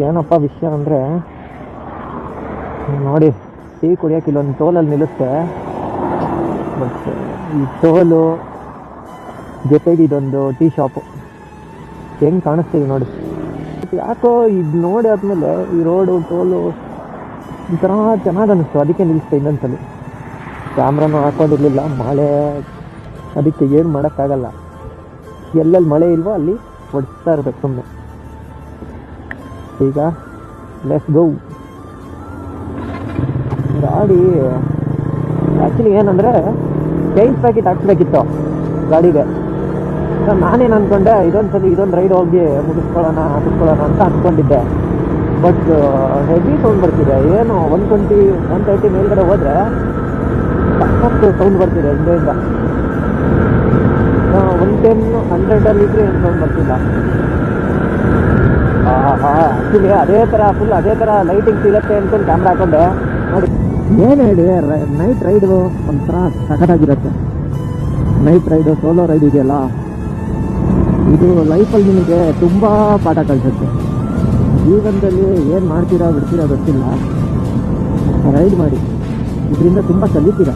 ಏನಪ್ಪ ವಿಷಯ ಅಂದರೆ ನೋಡಿ, ಟೀ ಕುಡಿಯೋಕೆ ಇಲ್ಲೊಂದು ಟೋಲಲ್ಲಿ ನಿಲ್ಲಿಸ್ತೆ. ಬಟ್ ಈ ಟೋಲು ಜೊತೆಗೆ ಇದೊಂದು ಟೀ ಶಾಪು ಹೆಂಗೆ ಕಾಣಿಸ್ತೀವಿ ನೋಡಿ. ಯಾಕೋ ಇದು ನೋಡಿ ಆದಮೇಲೆ ಈ ರೋಡು ಟೋಲು ಒಂಥರ ಚೆನ್ನಾಗಿ ಅನ್ನಿಸ್ತು, ಅದಕ್ಕೆ ನಿಲ್ಲಿಸ್ತೆ ಇನ್ನೊಂದ್ಸಲಿ. ಕ್ಯಾಮ್ರಾನು ಹಾಕೊಂಡಿರಲಿಲ್ಲ, ಮಳೆ, ಅದಕ್ಕೆ ಏನು ಮಾಡೋಕ್ಕಾಗಲ್ಲ. ಎಲ್ಲೆಲ್ಲಿ ಮಳೆ ಇಲ್ವೋ ಅಲ್ಲಿ ಹೊಡಿಸ್ತಾ ಇರ್ಬೇಕು ಸುಮ್ಮನೆ. ಈಗ ಲೆಟ್ಸ್ ಗೋ. ಗಾಡಿ ಆ್ಯಕ್ಚುಲಿ ಏನಂದರೆ ಚೈನ್ ಪ್ಯಾಕೆಟ್ ಹಾಕ್ಸ್ಬೇಕಿತ್ತು ಗಾಡಿಗೆ. ನಾನೇನು ಅಂದ್ಕೊಂಡೆ, ಇದೊಂದು ರೈಡ್ ಹೋಗಿ ಮುಗಿಸ್ಕೊಳ್ಳೋಣ ಅಂತ ಅಂದ್ಕೊಂಡಿದ್ದೆ. ಬಟ್ ಹೆವಿ ಸೌಂಡ್ ಬರ್ತಿದೆ. ಏನು 130 ಮೇಲ್ಗಡೆ ಹೋದರೆ ಸಖತ್ತು ಸೌಂಡ್ ಬರ್ತಿದೆ ಹಿಂದೆಯಿಂದ. 110, 100 ಇದ್ರೆ ಏನು ಸೌಂಡ್ ಬರ್ತಿಲ್ಲ. ಆ್ಯಕ್ಚುಲಿ ಅದೇ ಥರ ಲೈಟಿಂಗ್ಸ್ ಇರುತ್ತೆ ಅಂದ್ಕೊಂಡು ಕ್ಯಾಮ್ರಾ ಹಾಕೊಂಡೆ. ನೋಡಿ ಏನು ಹೇಳಿ, ನೈಟ್ ರೈಡು ಒಂಥರ ಸಖತ್ತಾಗಿರುತ್ತೆ. ನೈಟ್ ರೈಡು, ಸೋಲೋ ರೈಡ್ ಇದೆಯಲ್ಲ, ಇದು ಲೈಫಲ್ಲಿ ನಿಮಗೆ ತುಂಬ ಪಾಠ ಕಲಿಸುತ್ತೆ. ಜೀವನದಲ್ಲಿ ಏನು ಮಾಡ್ತೀರಾ ಬಿಡ್ತೀರಾ ಗೊತ್ತಿಲ್ಲ, ರೈಡ್ ಮಾಡಿ, ಇದರಿಂದ ತುಂಬ ಕಲಿತೀರ.